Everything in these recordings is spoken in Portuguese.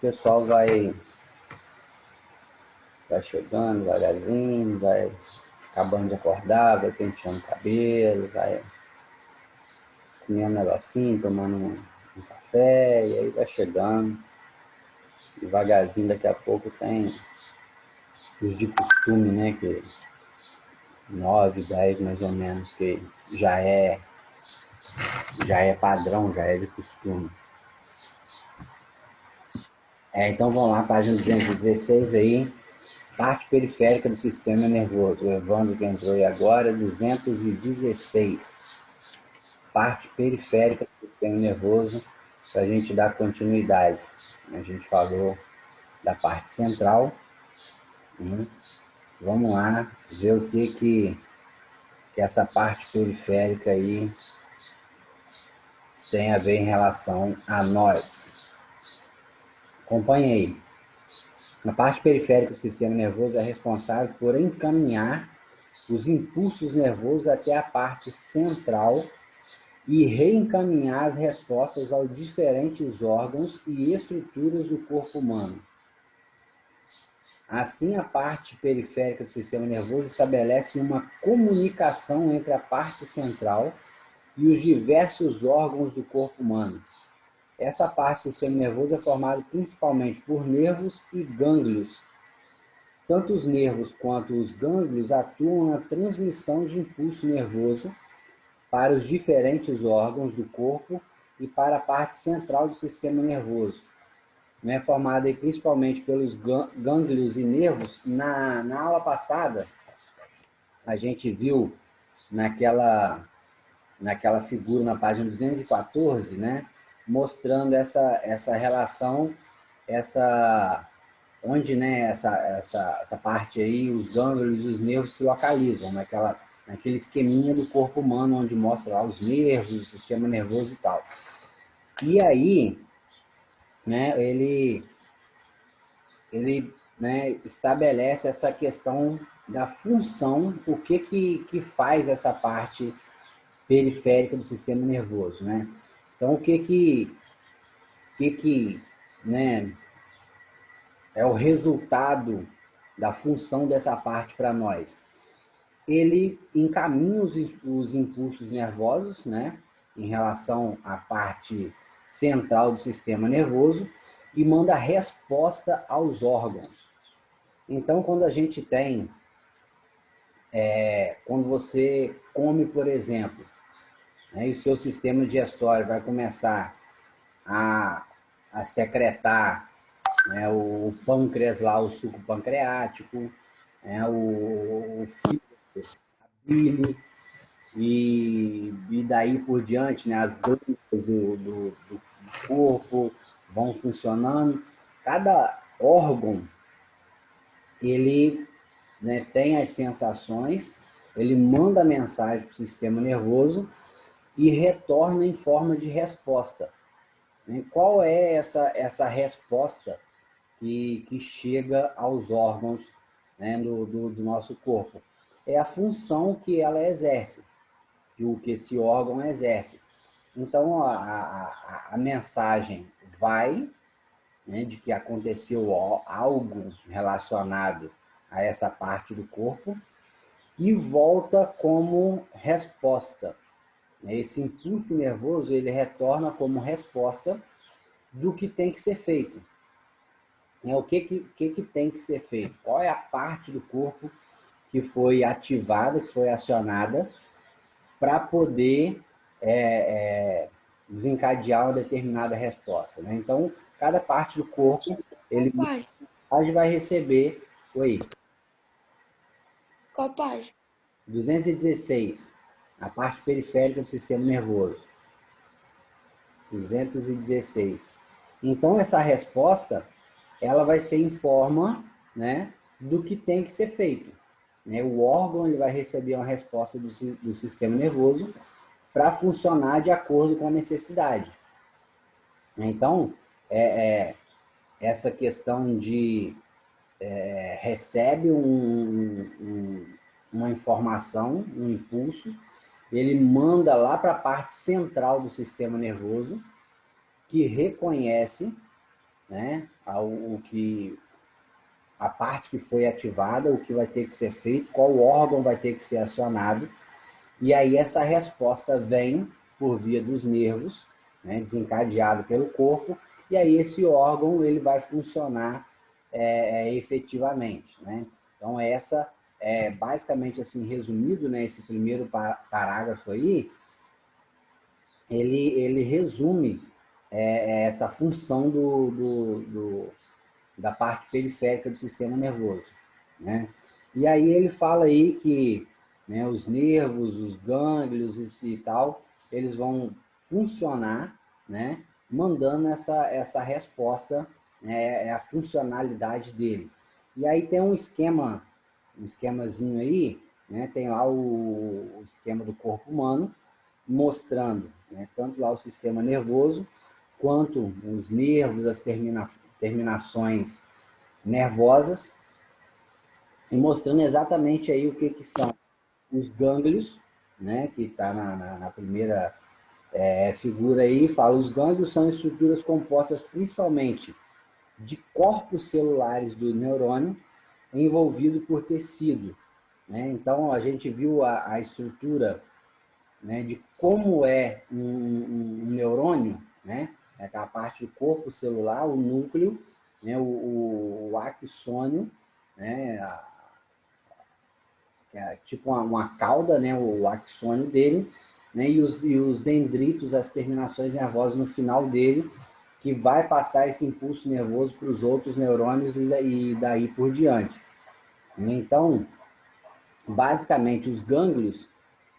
pessoal vai chegando devagarzinho, vai acabando de acordar, vai penteando o cabelo, vai comendo um negocinho, tomando um café, e aí vai chegando. Devagarzinho, daqui a pouco tem os de costume, né? Que 9, 10 mais ou menos, que já é padrão, já é de costume. Então vamos lá, página 216 aí, parte periférica do sistema nervoso. O Evandro que entrou aí agora, 216. Parte periférica do sistema nervoso, para a gente dar continuidade. A gente falou da parte central. Vamos lá ver o que essa parte periférica aí tem a ver em relação a nós. Acompanhe aí. A parte periférica do sistema nervoso é responsável por encaminhar os impulsos nervosos até a parte central e reencaminhar as respostas aos diferentes órgãos e estruturas do corpo humano. Assim, a parte periférica do sistema nervoso estabelece uma comunicação entre a parte central e os diversos órgãos do corpo humano. Essa parte do sistema nervoso é formada principalmente por nervos e gânglios. Tanto os nervos quanto os gânglios atuam na transmissão de impulso nervoso para os diferentes órgãos do corpo e para a parte central do sistema nervoso, né, formada principalmente pelos gânglios e nervos. Na aula passada, a gente viu naquela figura na página 214, né, mostrando essa relação, onde, né, essa parte aí, os gânglios e os nervos se localizam, naquele esqueminha do corpo humano, onde mostra lá os nervos, o sistema nervoso e tal. E aí, né, ele né, estabelece essa questão da função, o que faz essa parte periférica do sistema nervoso, né? Então, o que né, é o resultado da função dessa parte para nós? Ele encaminha os impulsos nervosos, né, em relação à parte central do sistema nervoso e manda resposta aos órgãos. Então, quando a gente tem, quando você come, por exemplo, né, e o seu sistema digestório vai começar a secretar, né, o pâncreas lá, o suco pancreático, né, o fígado, a bile, e daí por diante, né, as glândulas do corpo vão funcionando. Cada órgão, ele, né, tem as sensações, ele manda mensagem para o sistema nervoso e retorna em forma de resposta. Qual é essa resposta que chega aos órgãos, né, do nosso corpo? É a função que ela exerce, o que esse órgão exerce. Então, a mensagem vai, né, de que aconteceu algo relacionado a essa parte do corpo e volta como resposta. Esse impulso nervoso, ele retorna como resposta do que tem que ser feito. O que tem que ser feito? Qual é a parte do corpo que foi ativada, que foi acionada para poder desencadear uma determinada resposta, né? Então, cada parte do corpo, ele vai receber... Oi? Qual página? 216, a parte periférica do sistema nervoso. 216. Então, essa resposta, ela vai ser em forma, né, do que tem que ser feito. Né? O órgão, ele vai receber uma resposta do sistema nervoso para funcionar de acordo com a necessidade. Então, essa questão de recebe uma informação, um impulso, ele manda lá para a parte central do sistema nervoso, que reconhece, né, a parte que foi ativada, o que vai ter que ser feito, qual órgão vai ter que ser acionado, e aí essa resposta vem por via dos nervos, né, desencadeado pelo corpo, e aí esse órgão ele vai funcionar efetivamente, né? Então essa é basicamente assim resumido, né, esse primeiro parágrafo aí, ele resume essa função da parte periférica do sistema nervoso, né? E aí ele fala aí que, né, os nervos, os gânglios e tal, eles vão funcionar, né, mandando essa resposta, né, a funcionalidade dele. E aí tem um esquemazinho aí, né, tem lá o esquema do corpo humano, mostrando, né, tanto lá o sistema nervoso, quanto os nervos, as terminações nervosas, e mostrando exatamente aí o que são os gânglios, né, que está na primeira figura aí, fala, os gânglios são estruturas compostas principalmente de corpos celulares do neurônio envolvido por tecido, né? Então, a gente viu a estrutura, né, de como é um neurônio, né? É aquela parte do corpo celular, o núcleo, né, o axônio, né, é tipo uma cauda, né, o axônio dele, né, e os dendritos, as terminações nervosas no final dele, que vai passar esse impulso nervoso para os outros neurônios e daí por diante. Então, basicamente, os gânglios,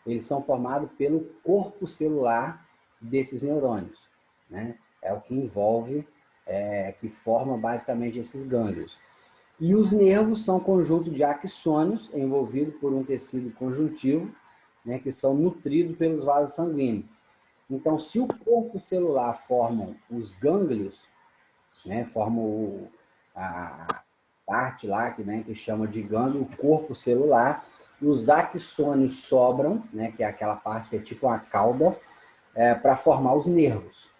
eles são formados pelo corpo celular desses neurônios, né? É o que envolve, que forma basicamente esses gânglios. E os nervos são conjunto de axônios envolvidos por um tecido conjuntivo, né, que são nutridos pelos vasos sanguíneos. Então, se o corpo celular forma os gânglios, né, formam a parte lá né, que chama de gânglio, o corpo celular, e os axônios sobram, né, que é aquela parte que é tipo uma cauda, para formar os nervos.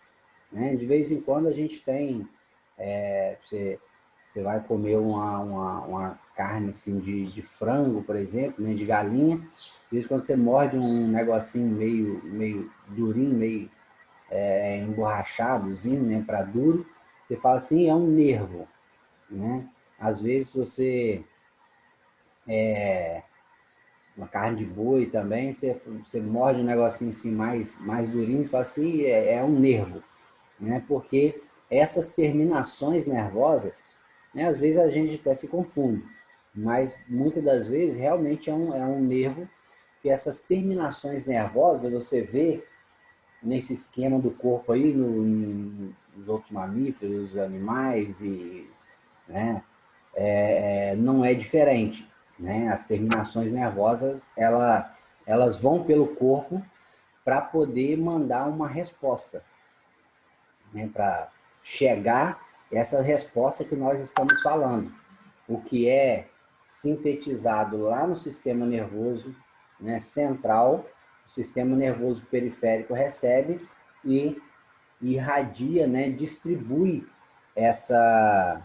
Né? De vez em quando a gente tem, você vai comer uma carne assim de frango, por exemplo, né, de galinha, às vezes quando você morde um negocinho meio durinho, meio emborrachadozinho, né, para duro, você fala assim, é um nervo, né? Às vezes uma carne de boi também, você morde um negocinho assim mais durinho e fala assim, é um nervo, né? Porque essas terminações nervosas, né, às vezes a gente até se confunde, mas muitas das vezes realmente é um nervo, que essas terminações nervosas você vê nesse esquema do corpo aí, nos outros mamíferos, animais, e, né, não é diferente. Né? As terminações nervosas, elas vão pelo corpo para poder mandar uma resposta, né? Para chegar essa resposta que nós estamos falando. O que é sintetizado lá no sistema nervoso, né, central, o sistema nervoso periférico recebe e irradia, né, distribui essa,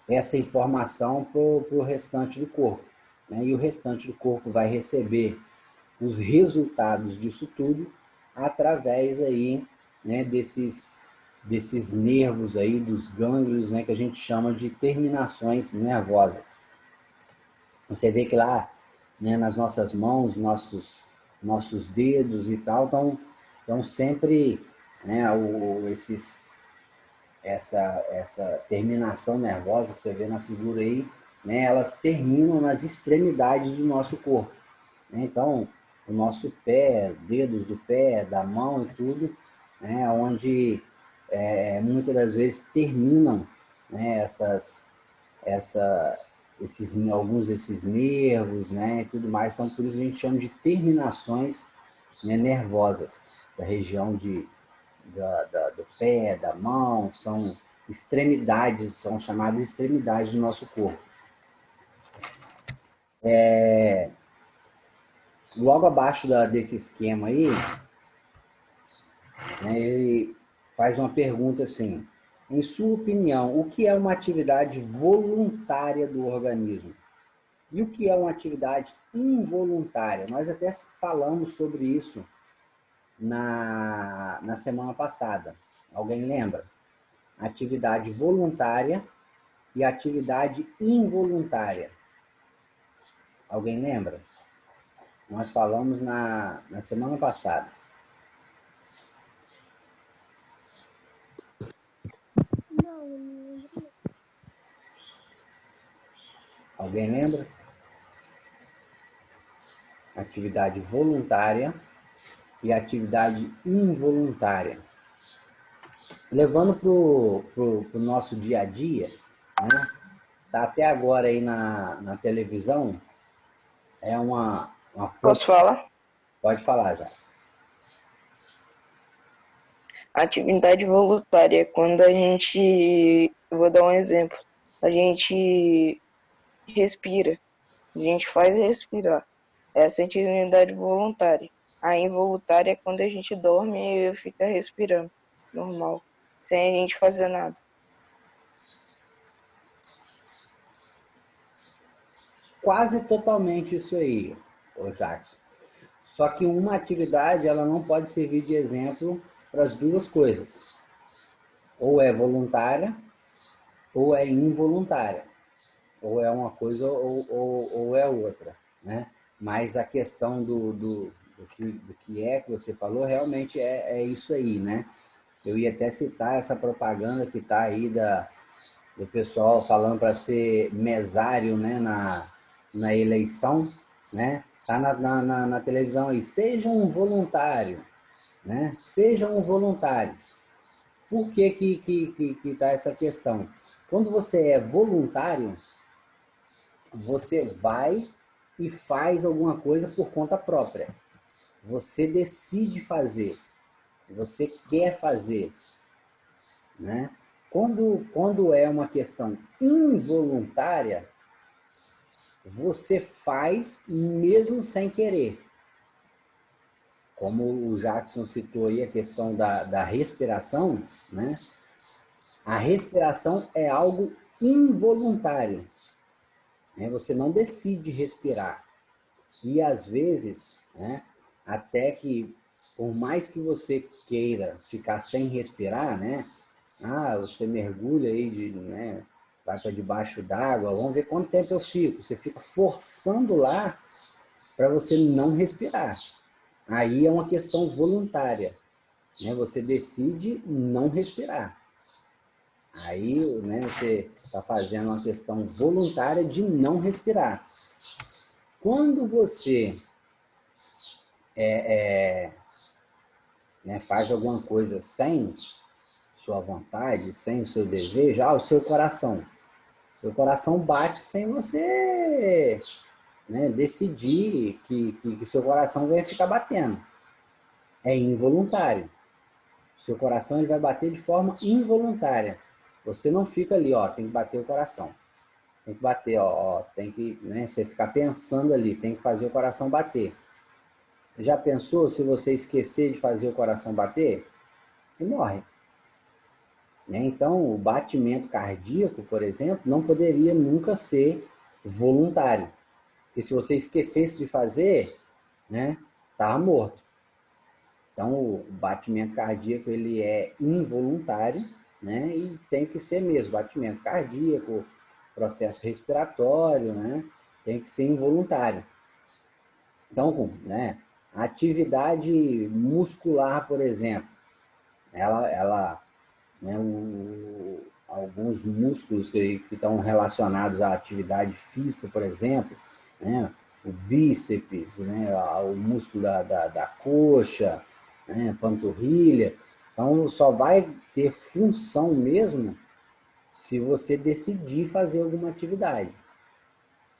essa informação para o restante do corpo. Né? E o restante do corpo vai receber os resultados disso tudo através aí, né, desses nervos aí, dos gânglios, né, que a gente chama de terminações nervosas. Você vê que lá, né, nas nossas mãos, nossos dedos e tal, estão sempre, né, essa terminação nervosa que você vê na figura aí, né, elas terminam nas extremidades do nosso corpo. Né? Então, o nosso pé, dedos do pé, da mão e tudo, né, onde muitas das vezes terminam, né, essa, alguns desses nervos, né, e tudo mais. Então, por isso a gente chama de terminações, né, nervosas. Essa região do pé, da mão, são extremidades, são chamadas extremidades do nosso corpo. Logo abaixo desse esquema aí, né, ele faz uma pergunta assim, Em sua opinião, o que é uma atividade voluntária do organismo? E o que é uma atividade involuntária? Nós até falamos sobre isso na semana passada. Alguém lembra? Atividade voluntária e atividade involuntária. Alguém lembra? Nós falamos na semana passada. Não. Alguém lembra? Atividade voluntária e atividade involuntária. Levando para o nosso dia a dia, né? Tá até agora aí na televisão, é uma Posso falar? Pode falar já. Atividade voluntária é quando a gente, eu vou dar um exemplo, a gente respira, a gente faz respirar. Essa é a atividade voluntária. A involuntária é quando a gente dorme e fica respirando, normal, sem a gente fazer nada. Quase totalmente isso aí, ô Jacques. Só que uma atividade ela não pode servir de exemplo para as duas coisas. Ou é voluntária ou é involuntária. Ou é uma coisa ou é outra, né? Mas a questão do que é que você falou realmente é isso aí, né? Eu ia até citar essa propaganda que está aí do pessoal falando para ser mesário, né, na eleição, né? Tá na televisão aí, seja um voluntário, né? Seja um voluntário. Por que tá essa questão? Quando você é voluntário, você vai e faz alguma coisa por conta própria. Você decide fazer, você quer fazer, né? Quando é uma questão involuntária, você faz mesmo sem querer. Como o Jackson citou aí a questão da respiração, né? A respiração é algo involuntário, né? Você não decide respirar. E às vezes, né, até que, por mais que você queira ficar sem respirar, né? Ah, você mergulha aí, né, vai para debaixo d'água, vamos ver quanto tempo eu fico. Você fica forçando lá para você não respirar. Aí é uma questão voluntária, né? Você decide não respirar. Aí, né, você está fazendo uma questão voluntária de não respirar. Quando você né, faz alguma coisa sem sua vontade, sem o seu desejo, o seu coração. Seu coração bate sem você, né, decidir que seu coração vai ficar batendo. É involuntário. Seu coração ele vai bater de forma involuntária. Você não fica ali, ó, tem que bater o coração. Tem que bater, ó, tem que, né, você ficar pensando ali, tem que fazer o coração bater. Já pensou se você esquecer de fazer o coração bater? Você morre. Né? Então, o batimento cardíaco, por exemplo, não poderia nunca ser voluntário. Porque se você esquecesse de fazer, né, estava morto. Então, o batimento cardíaco ele é involuntário, né, e tem que ser mesmo. Batimento cardíaco, processo respiratório, né, tem que ser involuntário. Então, né, a atividade muscular, por exemplo, ela né, alguns músculos que estão relacionados à atividade física, por exemplo, né, o bíceps, né, o músculo da coxa, né, panturrilha. Então, só vai ter função mesmo se você decidir fazer alguma atividade.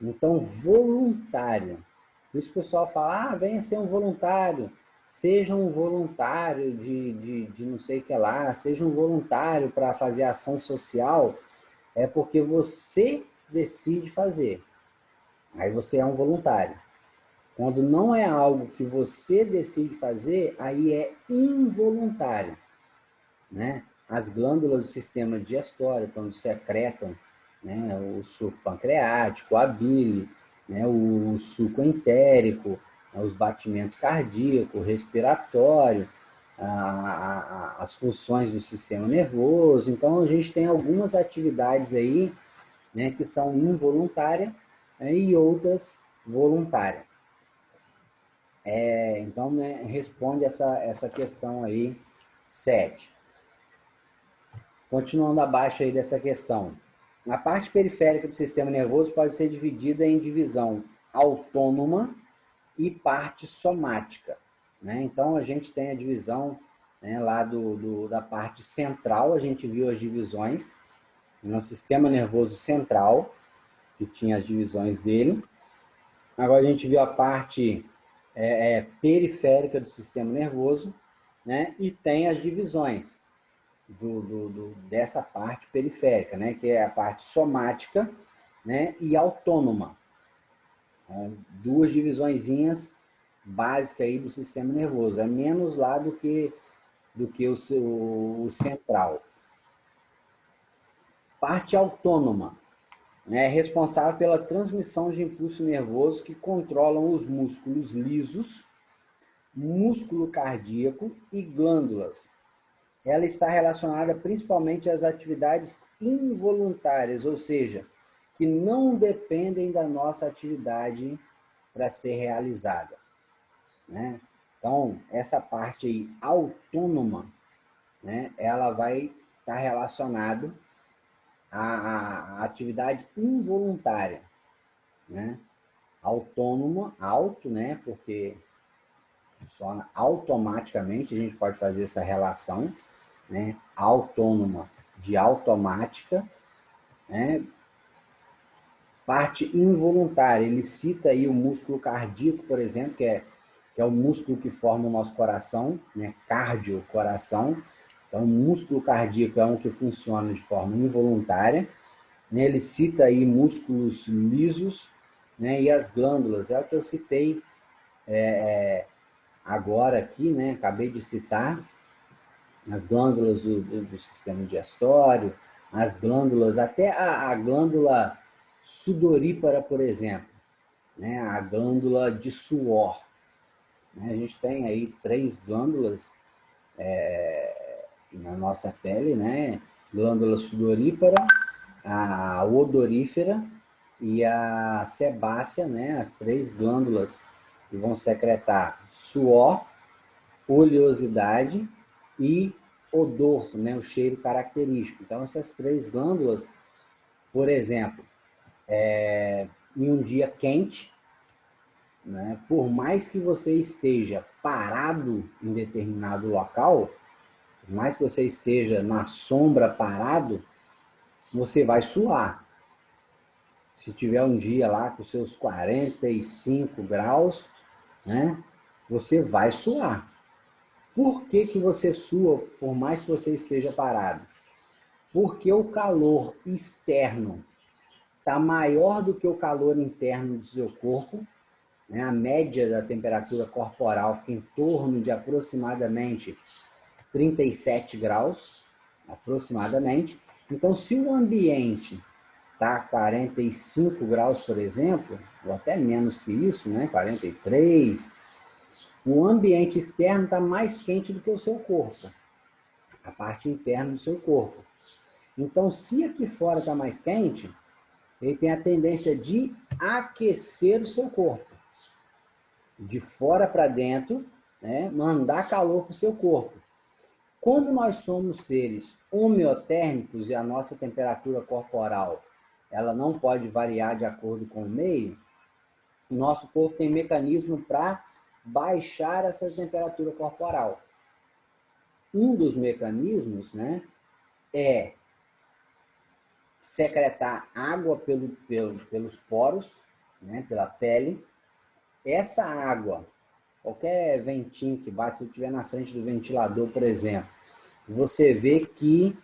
Então, voluntário. Por isso o pessoal fala, venha ser um voluntário. Seja um voluntário de não sei o que lá, seja um voluntário para fazer ação social, é porque você decide fazer. Aí você é um voluntário. Quando não é algo que você decide fazer, aí é involuntário, né? as glândulas do sistema digestório, quando secretam, né, o suco pancreático, a bile, né, o suco entérico, os batimentos cardíaco, respiratório, as funções do sistema nervoso. Então, a gente tem algumas atividades aí, né, que são involuntárias, né, e outras voluntárias. Então, né, responde essa questão aí, 7. Continuando abaixo aí dessa questão. A parte periférica do sistema nervoso pode ser dividida em divisão autônoma e parte somática, né? Então, a gente tem a divisão, né, lá da parte central, a gente viu as divisões no sistema nervoso central, que tinha as divisões dele. Agora, a gente viu a parte periférica do sistema nervoso, né? E tem as divisões dessa parte periférica, né? Que é a parte somática, né? E autônoma. Duas divisõezinhas básicas aí do sistema nervoso. É menos lá do que o central. Parte autônoma, né? É responsável pela transmissão de impulso nervoso que controlam os músculos lisos, músculo cardíaco e glândulas. Ela está relacionada principalmente às atividades involuntárias, ou seja, que não dependem da nossa atividade para ser realizada, né? Então, essa parte aí autônoma, né, ela vai estar relacionada à atividade involuntária, né? Autônoma, auto, né, porque funciona automaticamente, a gente pode fazer essa relação, né? Autônoma de automática, né? Parte involuntária, ele cita aí o músculo cardíaco, por exemplo, que é o músculo que forma o nosso coração, né? Cardio, coração. Então, o músculo cardíaco é um que funciona de forma involuntária, né? Ele cita aí músculos lisos, né? E as glândulas, é o que eu citei agora aqui, né? Acabei de citar, as glândulas do sistema digestório, as glândulas, até a glândula sudorípara, por exemplo, né? A glândula de suor. Né? A gente tem aí 3 glândulas na nossa pele, né? Glândula sudorípara, a odorífera e a sebácea, né? As 3 glândulas que vão secretar suor, oleosidade e odor, né? O cheiro característico. Então, essas 3 glândulas, por exemplo, em um dia quente, né? Por mais que você esteja parado em determinado local, por mais que você esteja na sombra parado, você vai suar. Se tiver um dia lá com seus 45 graus, né? Você vai suar. Por que você sua, por mais que você esteja parado? Porque o calor externo está maior do que o calor interno do seu corpo, né? A média da temperatura corporal fica em torno de aproximadamente 37 graus, aproximadamente. Então, se o ambiente está 45 graus, por exemplo, ou até menos que isso, né? 43, o ambiente externo está mais quente do que o seu corpo, a parte interna do seu corpo. Então, se aqui fora está mais quente, ele tem a tendência de aquecer o seu corpo. De fora para dentro, né? Mandar calor para o seu corpo. Como nós somos seres homeotérmicos e a nossa temperatura corporal ela não pode variar de acordo com o meio, o nosso corpo tem mecanismo para baixar essa temperatura corporal. Um dos mecanismos, né, é secretar água pelos poros, né, pela pele. Essa água, qualquer ventinho que bate, se eu estiver na frente do ventilador, por exemplo, você vê que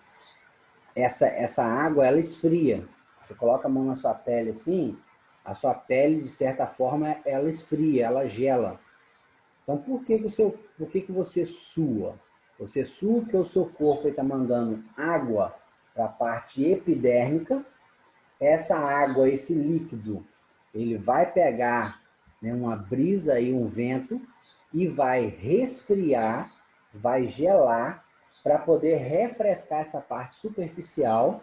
essa água ela esfria. Você coloca a mão na sua pele assim, a sua pele, de certa forma, ela esfria, ela gela. Então, por que você sua? Você suga porque o seu corpo está mandando água para a parte epidérmica. Essa água, esse líquido, ele vai pegar, né, uma brisa e um vento e vai resfriar, vai gelar para poder refrescar essa parte superficial,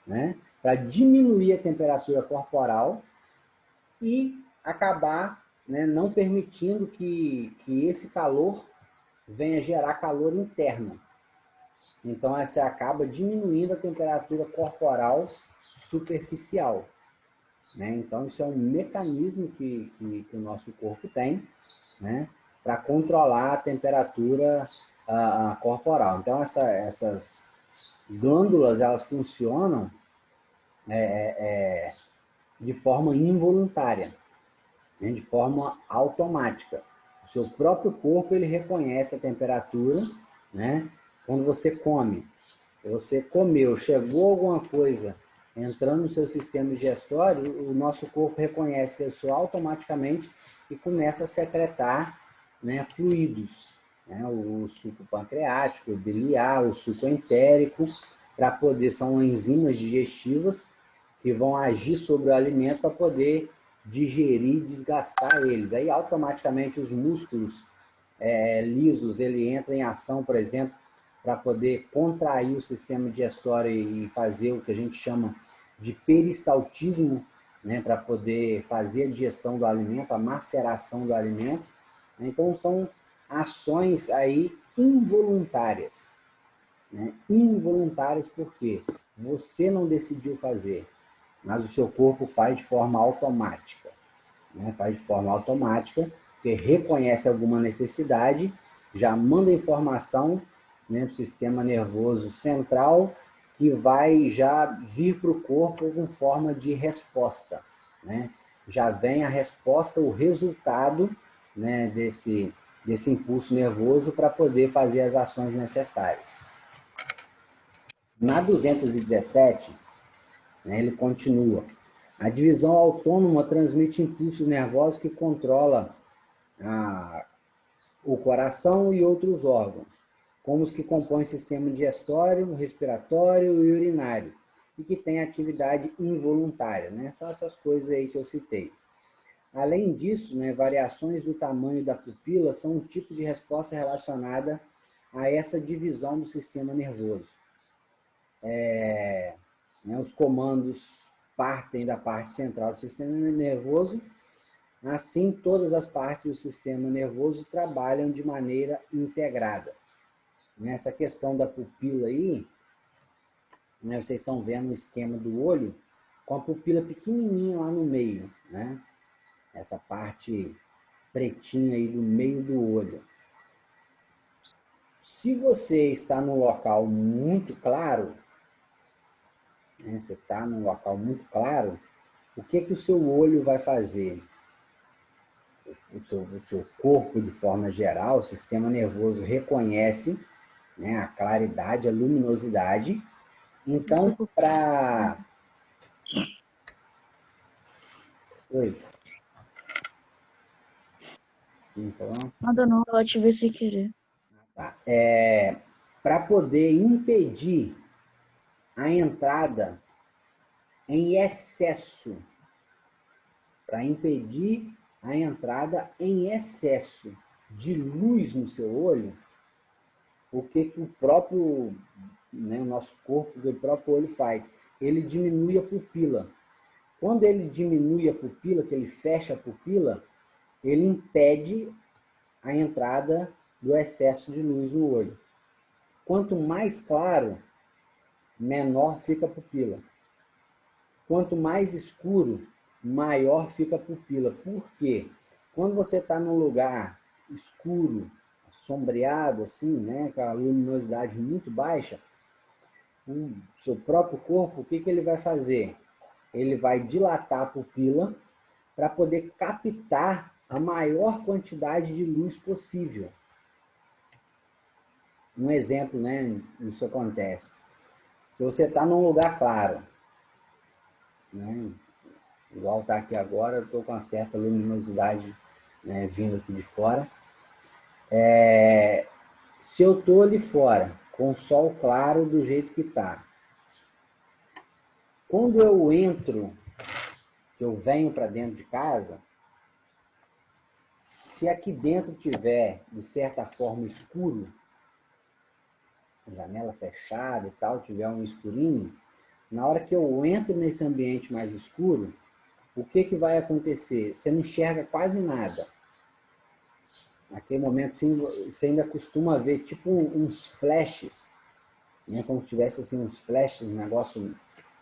né, para diminuir a temperatura corporal e acabar, né, não permitindo que esse calor venha gerar calor interno. Então, você acaba diminuindo a temperatura corporal superficial. Né? Então, isso é um mecanismo que o nosso corpo tem, né, para controlar a temperatura corporal. Então, essas glândulas, elas funcionam de forma involuntária, né, de forma automática. O seu próprio corpo, ele reconhece a temperatura, né? Quando você come, você comeu, chegou alguma coisa entrando no seu sistema digestório, o nosso corpo reconhece isso automaticamente e começa a secretar, né, fluidos, né, o suco pancreático, o biliar, o suco entérico, para poder, são enzimas digestivas que vão agir sobre o alimento para poder digerir e desgastar eles. Aí automaticamente os músculos lisos, ele entra em ação, por exemplo, para poder contrair o sistema digestório e fazer o que a gente chama de peristaltismo, né, para poder fazer a digestão do alimento, a maceração do alimento. Então são ações aí involuntárias, né? Involuntárias porque você não decidiu fazer, mas o seu corpo faz de forma automática, né? Faz de forma automática, porque reconhece alguma necessidade, já manda informação, né, para o sistema nervoso central, que vai já vir para o corpo com forma de resposta. Né? Já vem a resposta, o resultado, né, desse impulso nervoso para poder fazer as ações necessárias. Na 217, né, ele continua. A divisão autônoma transmite impulsos nervosos que controla o coração e outros órgãos, como os que compõem o sistema digestório, respiratório e urinário, e que têm atividade involuntária, né? São essas coisas aí que eu citei. Além disso, né, variações do tamanho da pupila são um tipo de resposta relacionada a essa divisão do sistema nervoso. Né, os comandos partem da parte central do sistema nervoso. Assim, todas as partes do sistema nervoso trabalham de maneira integrada. Nessa questão da pupila aí, né, vocês estão vendo o esquema do olho com a pupila pequenininha lá no meio, né? Essa parte pretinha aí do meio do olho. Se você está num local muito claro, né, você está num local muito claro, o que o seu olho vai fazer? O seu corpo, de forma geral, o sistema nervoso reconhece, né, a claridade, a luminosidade. Então, para... Oi. Nada não, eu ativei sem querer. Tá. Para poder impedir a entrada em excesso, para impedir a entrada em excesso de luz no seu olho, o que o próprio, né, o nosso corpo, o próprio olho faz? Ele diminui a pupila. Quando ele diminui a pupila, que ele fecha a pupila, ele impede a entrada do excesso de luz no olho. Quanto mais claro, menor fica a pupila. Quanto mais escuro, maior fica a pupila. Por quê? Quando você está num lugar escuro, sombreado, assim, né, com a luminosidade muito baixa, o seu próprio corpo, o que ele vai fazer? Ele vai dilatar a pupila para poder captar a maior quantidade de luz possível. Um exemplo, né, isso acontece. Se você está num lugar claro, né, igual está aqui agora, eu estou com uma certa luminosidade, né, vindo aqui de fora. se eu estou ali fora, com o sol claro do jeito que está, quando eu entro, que eu venho para dentro de casa, se aqui dentro tiver, de certa forma, escuro, janela fechada e tal, tiver um escurinho, na hora que eu entro nesse ambiente mais escuro, o que vai acontecer? Você não enxerga quase nada. Naquele momento, sim, você ainda costuma ver tipo uns flashes, né? Como se tivesse assim, uns flashes, um negócio,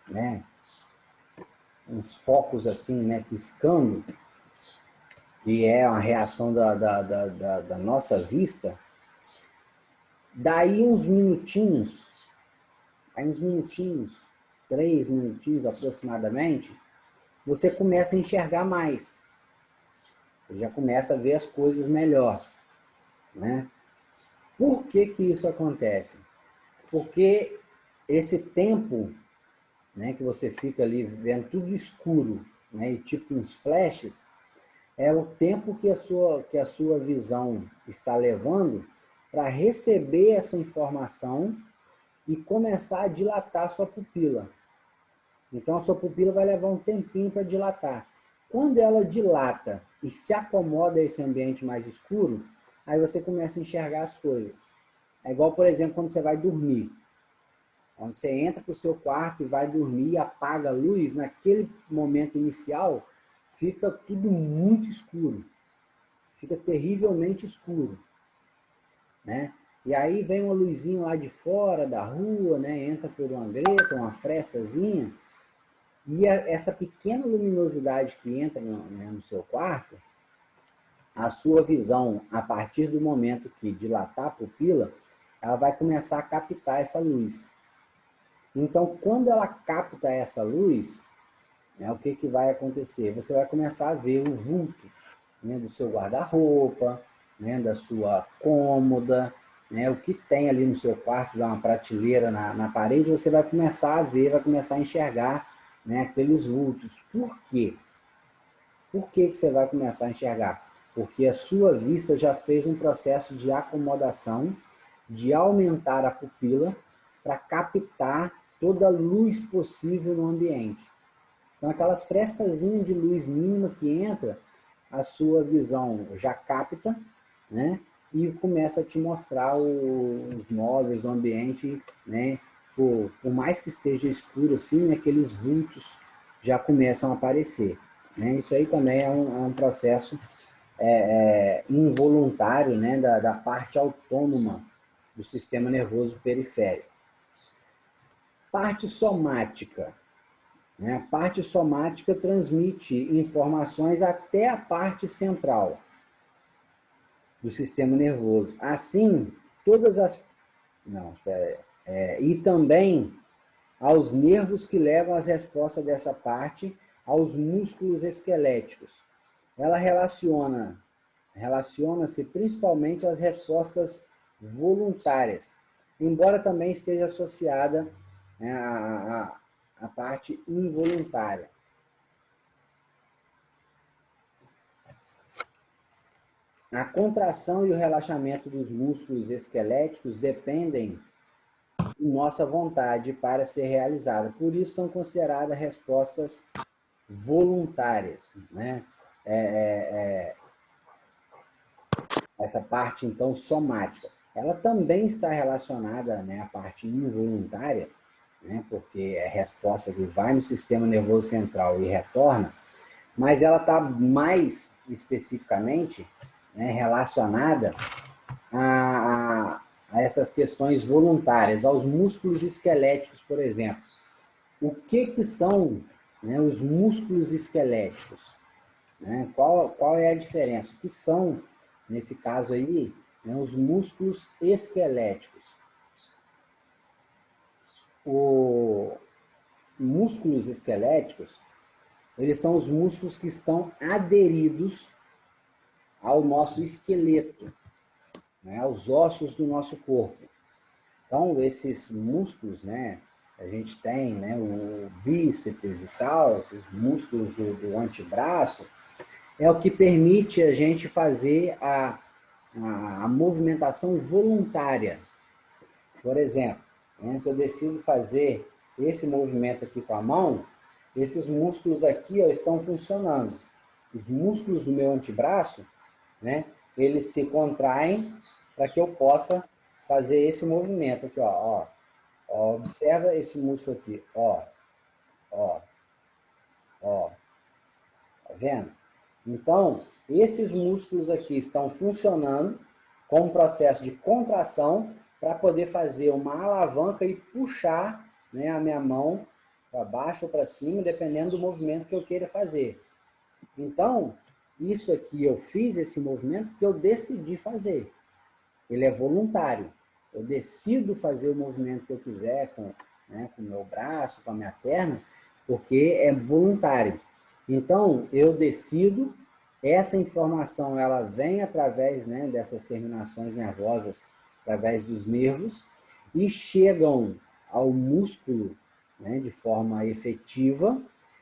né? Uns focos assim, né? Piscando, que é uma reação da nossa vista. Daí uns minutinhos, 3 minutinhos aproximadamente, você começa a enxergar mais. Você já começa a ver as coisas melhor, né? Por que isso acontece? Porque esse tempo, né, que você fica ali vendo tudo escuro, né, e tipo uns flashes, é o tempo que a sua visão está levando para receber essa informação e começar a dilatar a sua pupila. Então a sua pupila vai levar um tempinho para dilatar. Quando ela dilata e se acomoda a esse ambiente mais escuro, aí você começa a enxergar as coisas. É igual, por exemplo, quando você vai dormir. Quando você entra para o seu quarto e vai dormir e apaga a luz, naquele momento inicial, fica tudo muito escuro. Fica terrivelmente escuro, né? E aí vem uma luzinha lá de fora da rua, né? Entra por uma greta, uma frestazinha, e essa pequena luminosidade que entra no seu quarto, a sua visão, a partir do momento que dilatar a pupila, ela vai começar a captar essa luz. Então, quando ela capta essa luz, né, o que vai acontecer? Você vai começar a ver o vulto, né, do seu guarda-roupa, né, da sua cômoda, né, o que tem ali no seu quarto, de uma prateleira na parede, você vai começar a ver, vai começar a enxergar, né, aqueles vultos. Por quê? Por que você vai começar a enxergar? Porque a sua vista já fez um processo de acomodação, de aumentar a pupila para captar toda a luz possível no ambiente. Então, aquelas frestazinhas de luz mínima que entra, a sua visão já capta, né? E começa a te mostrar os móveis, o ambiente, né? Por mais que esteja escuro assim, aqueles vultos já começam a aparecer. Né? Isso aí também é um processo involuntário, né? da parte autônoma do sistema nervoso periférico. Parte somática. Né? A parte somática transmite informações até a parte central do sistema nervoso. Assim, todas as... Não, e também aos nervos que levam as respostas dessa parte aos músculos esqueléticos. Ela relaciona-se principalmente às respostas voluntárias, embora também esteja associada, né, à parte involuntária. A contração e o relaxamento dos músculos esqueléticos dependem de nossa vontade para ser realizada. Por isso são consideradas respostas voluntárias, né? Essa parte, então, somática. Ela também está relacionada, né, à parte involuntária, né, porque é resposta que vai no sistema nervoso central e retorna, mas ela está mais especificamente, né, relacionada a essas questões voluntárias, aos músculos esqueléticos, por exemplo. O que são, né, os músculos esqueléticos? Né? Qual é a diferença? O que são, nesse caso aí, né, os músculos esqueléticos? Os músculos esqueléticos, eles são os músculos que estão aderidos ao nosso esqueleto, né, aos ossos do nosso corpo. Então, esses músculos, né, a gente tem, né, o bíceps e tal, esses músculos do antebraço, é o que permite a gente fazer a movimentação voluntária. Por exemplo, né, se eu decido fazer esse movimento aqui com a mão, esses músculos aqui, ó, estão funcionando. Os músculos do meu antebraço, né, eles se contraem para que eu possa fazer esse movimento aqui, ó. Ó, observa esse músculo aqui, ó, tá vendo? Então, esses músculos aqui estão funcionando com um processo de contração para poder fazer uma alavanca e puxar, né, a minha mão para baixo ou para cima, dependendo do movimento que eu queira fazer. Então, isso aqui eu fiz esse movimento porque eu decidi fazer. Ele é voluntário. Eu decido fazer o movimento que eu quiser com, né, com o meu braço, com a minha perna, porque é voluntário. Então, eu decido, essa informação ela vem através, né, dessas terminações nervosas, através dos nervos, e chegam ao músculo, né, de forma efetiva,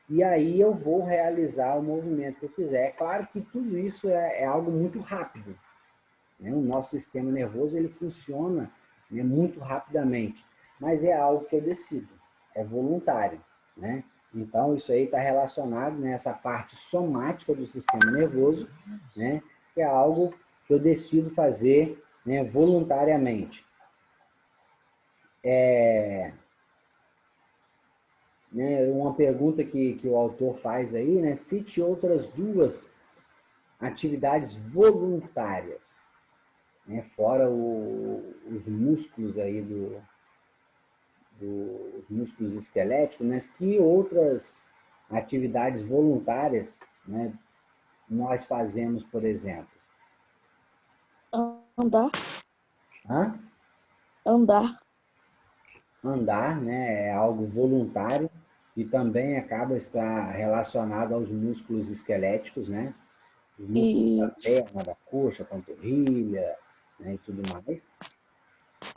e aí eu vou realizar o movimento que eu quiser. É claro que tudo isso é algo muito rápido, né? O nosso sistema nervoso ele funciona, né, muito rapidamente, mas é algo que eu decido, é voluntário, né? Então, isso aí está relacionado nessa parte somática do sistema nervoso, né, que é algo que eu decido fazer, né, voluntariamente. Né, uma pergunta que o autor faz aí, né, cite outras duas atividades voluntárias, né, fora os músculos aí dos músculos esqueléticos, né, que outras atividades voluntárias, né, nós fazemos, por exemplo? Andar. Hã? Andar. Andar, né, é algo voluntário e também acaba estar relacionado aos músculos esqueléticos, né? Os músculos da E perna, da coxa, panturrilha, né, e tudo mais.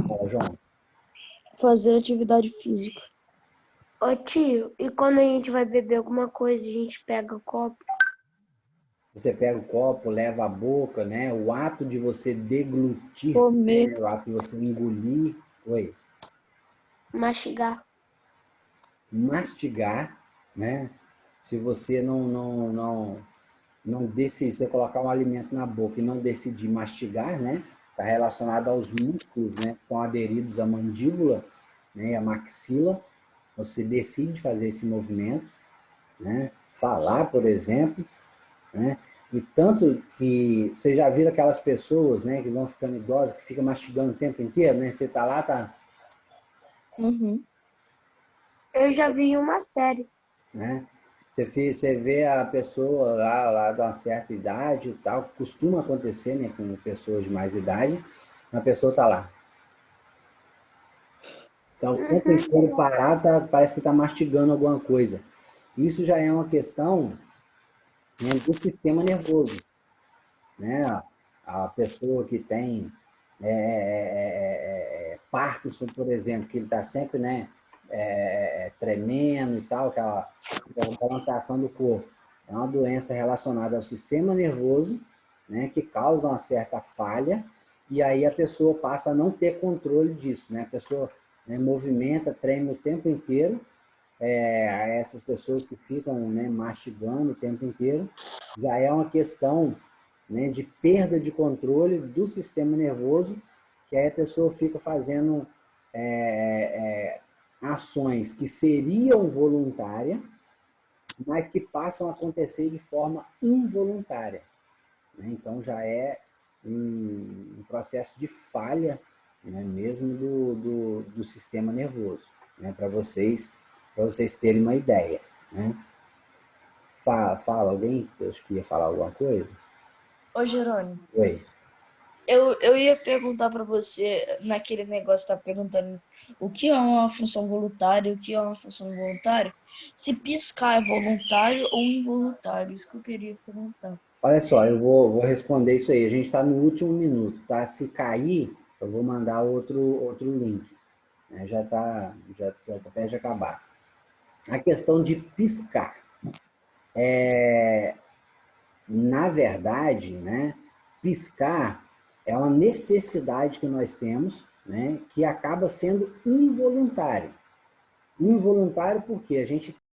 Fala, João. fazer atividade física. Ô tio, e quando a gente vai beber alguma coisa, a gente pega o copo? Você pega o copo, leva a boca, né? O ato de você deglutir, Comer. né? O ato de você engolir, oi, Mastigar. mastigar, né? Se você não decidir, você colocar um alimento na boca e não decidir mastigar, né? Está relacionado aos músculos, né? Que estão aderidos à mandíbula, né? E à maxila. Você decide fazer esse movimento, né? Falar, por exemplo, né? E tanto que vocês já viram aquelas pessoas, né, que vão ficando idosas, que ficam mastigando o tempo inteiro, né? Você tá lá, tá, Uhum. Eu já vi uma série. né? Você vê a pessoa lá de uma certa idade e tal, costuma acontecer, né, com pessoas de mais idade, a pessoa tá lá. Então, o tempo inteiro parado, parece que está mastigando alguma coisa. Isso já é uma questão, né, do sistema nervoso, né? A pessoa que tem Parkinson, por exemplo, que ele está sempre, né, tremendo e tal, aquela balançação do corpo. É uma doença relacionada ao sistema nervoso, né, que causa uma certa falha, e aí a pessoa passa a não ter controle disso, né? A pessoa, né, movimenta, treme o tempo inteiro, essas pessoas que ficam, né, mastigando o tempo inteiro, já é uma questão, né, de perda de controle do sistema nervoso, que aí a pessoa fica fazendo ações que seriam voluntárias, mas que passam a acontecer de forma involuntária, né? Então já é um processo de falha, né, mesmo do sistema nervoso, né, para vocês terem uma ideia, né? Fala alguém? Eu acho que ia falar alguma coisa. Ô, Jerônimo, Oi. eu ia perguntar para você, naquele negócio que tá perguntando o que é uma função voluntária, o que é uma função involuntária, se piscar é voluntário ou involuntário, isso que eu queria perguntar. Olha só, eu vou responder isso aí. A gente está no último minuto, tá? Se cair, eu vou mandar outro link, né? Já tá perto de acabar. A questão de piscar. Na verdade, né, piscar é uma necessidade que nós temos, né, que acaba sendo involuntária. Involuntário porque a gente